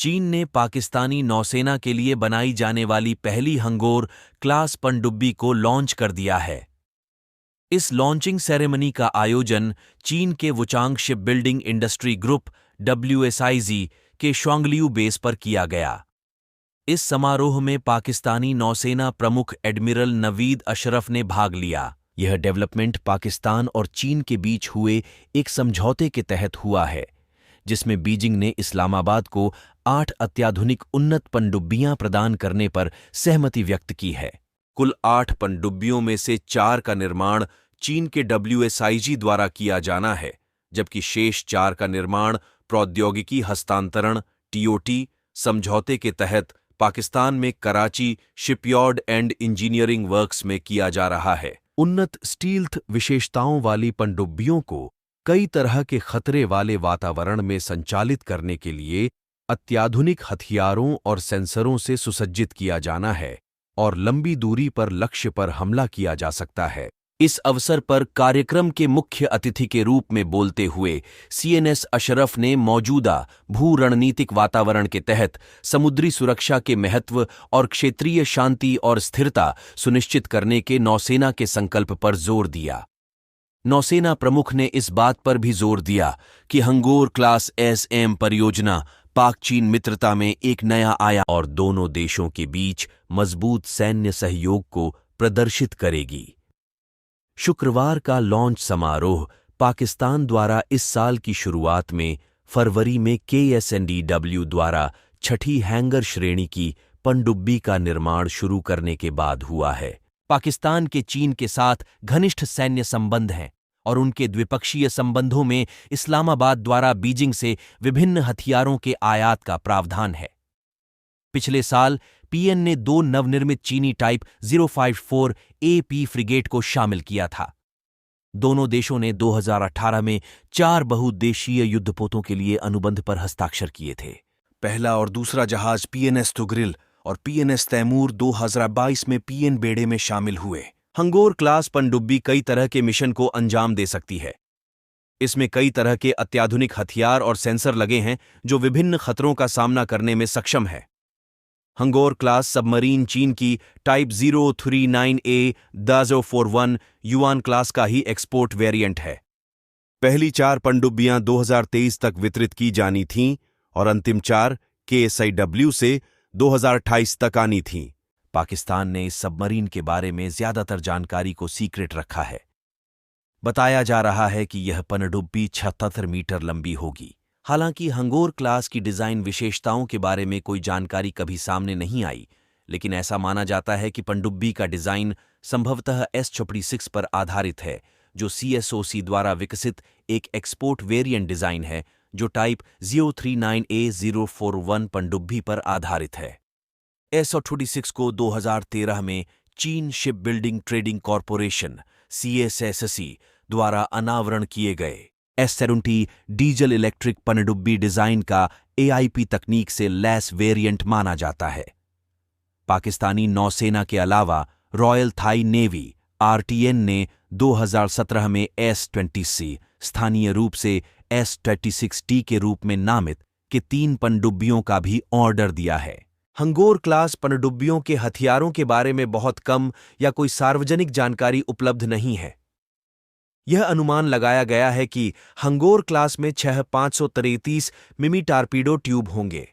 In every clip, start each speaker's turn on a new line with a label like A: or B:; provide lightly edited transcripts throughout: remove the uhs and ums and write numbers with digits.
A: चीन ने पाकिस्तानी नौसेना के लिए बनाई जाने वाली पहली हंगोर क्लास पनडुब्बी को लॉन्च कर दिया है। इस लॉन्चिंग सेरेमनी का आयोजन चीन के Wuchang ship building industry group WSIG के श्वांगलियू बेस पर किया गया। इस समारोह में पाकिस्तानी नौसेना प्रमुख एडमिरल नवीद अशरफ ने भाग लिया। यह डेवलपमेंट पाकिस्तान और चीन के बीच हुए एक समझौते के तहत हुआ है, जिसमें बीजिंग ने इस्लामाबाद को 8 अत्याधुनिक उन्नत पनडुब्बियां प्रदान करने पर सहमति व्यक्त की है। कुल 8 पनडुब्बियों में से 4 का निर्माण चीन के WSIG द्वारा किया जाना है, जबकि शेष 4 का निर्माण प्रौद्योगिकी हस्तांतरण TOT समझौते के तहत पाकिस्तान में Karachi shipyard and engineering works में किया जा रहा है। उन्नत स्टील्थ विशेषताओं वाली पनडुब्बियों को कई तरह के खतरे वाले वातावरण में संचालित करने के लिए अत्याधुनिक हथियारों और सेंसरों से सुसज्जित किया जाना है और लंबी दूरी पर लक्ष्य पर हमला किया जा सकता है। इस अवसर पर कार्यक्रम के मुख्य अतिथि के रूप में बोलते हुए CNS अशरफ ने मौजूदा भू रणनीतिक वातावरण के तहत समुद्री सुरक्षा के महत्व और क्षेत्रीय शांति और स्थिरता सुनिश्चित करने के नौसेना के संकल्प पर जोर दिया। नौसेना प्रमुख ने इस बात पर भी जोर दिया कि हंगोर क्लास SM परियोजना पाक चीन मित्रता में एक नया आयाम और दोनों देशों के बीच मजबूत सैन्य सहयोग को प्रदर्शित करेगी। शुक्रवार का लॉन्च समारोह पाकिस्तान द्वारा इस साल की शुरुआत में फरवरी में KSNDW द्वारा 6ठी हैंगर श्रेणी की पनडुब्बी का निर्माण शुरू करने के बाद हुआ है। पाकिस्तान के चीन के साथ घनिष्ठ सैन्य संबंध हैं और उनके द्विपक्षीय संबंधों में इस्लामाबाद द्वारा बीजिंग से विभिन्न हथियारों के आयात का प्रावधान है। पिछले साल PN ने 2 नवनिर्मित चीनी टाइप 054 AP फ्रिगेट को शामिल किया था। दोनों देशों ने 2018 में 4 बहुउद्देशीय युद्धपोतों के लिए अनुबंध पर हस्ताक्षर किए थे। पहला और दूसरा जहाज PNS तुगरिल और PNS तैमूर 2022 में PN बेड़े में शामिल हुए। हंगोर क्लास पनडुब्बी कई तरह के मिशन को अंजाम दे सकती है। इसमें कई तरह के अत्याधुनिक हथियार और सेंसर लगे हैं जो विभिन्न खतरों का सामना करने में सक्षम है। हंगोर क्लास सबमरीन चीन की टाइप 039A 041 युआन क्लास का ही एक्सपोर्ट वेरिएंट है। पहली 4 पनडुब्बियां 2023 तक वितरित की जानी थीं और अंतिम 4 KSIW से 2028 तक आनी थीं। पाकिस्तान ने इस सबमरीन के बारे में ज्यादातर जानकारी को सीक्रेट रखा है। बताया जा रहा है कि यह पनडुब्बी 76 मीटर लंबी होगी। हालांकि हंगोर क्लास की डिजाइन विशेषताओं के बारे में कोई जानकारी कभी सामने नहीं आई, लेकिन ऐसा माना जाता है कि पनडुब्बी का डिजाइन संभवतः S-66 पर आधारित है, जो CSOC द्वारा विकसित एक एक्सपोर्ट वेरिएंट डिजाइन है जो टाइप 039A 041 पनडुब्बी पर आधारित है। S-66 को 2013 में चीन ship building trading corporation CSSC द्वारा अनावरण किए गए S-70 डीजल इलेक्ट्रिक पनडुब्बी डिजाइन का AIP तकनीक से लैस वेरिएंट माना जाता है। पाकिस्तानी नौसेना के अलावा रॉयल थाई नेवी RTN ने 2017 में S-20C स्थानीय रूप से S-36T के रूप में नामित के 3 पनडुब्बियों का भी ऑर्डर दिया है। हंगोर क्लास पनडुब्बियों के हथियारों के बारे में बहुत कम या कोई सार्वजनिक जानकारी उपलब्ध नहीं है। यह अनुमान लगाया गया है कि हंगोर क्लास में 6 533 मिमी टारपीडो ट्यूब होंगे।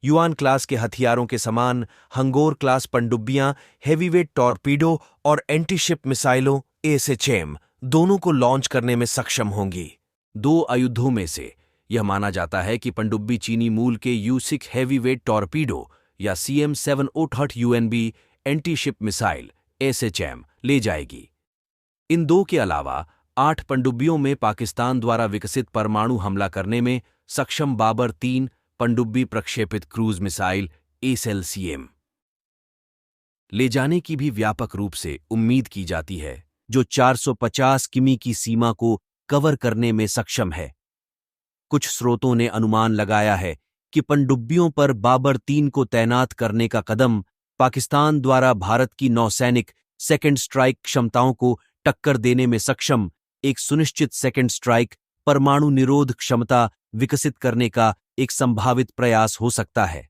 A: युआन क्लास के हथियारों के समान हंगोर क्लास पनडुब्बियां हेवीवेट टॉर्पीडो और एंटीशिप मिसाइलों ASHM दोनों को लॉन्च करने में सक्षम होंगी। 2 आयुधों में से यह माना जाता है कि पनडुब्बी चीनी मूल के U6 हेवीवेट टॉर्पीडो या CM708 UNB antiship missile ASHM ले जाएगी। इन 2 के अलावा 8 पनडुब्बियों में पाकिस्तान द्वारा विकसित परमाणु हमला करने में सक्षम बाबर 3 पनडुब्बी प्रक्षेपित क्रूज मिसाइल ASLCM ले जाने की भी व्यापक रूप से उम्मीद की जाती है, जो 450 किमी की सीमा को कवर करने में सक्षम है। कुछ स्रोतों ने अनुमान लगाया है कि पनडुब्बियों पर बाबर 3 को तैनात करने का कदम पाकिस्तान द्वारा भारत की नौसैनिक सेकंड स्ट्राइक क्षमताओं को टक्कर देने में सक्षम एक सुनिश्चित सेकंड स्ट्राइक परमाणु निरोध क्षमता विकसित करने का एक संभावित प्रयास हो सकता है।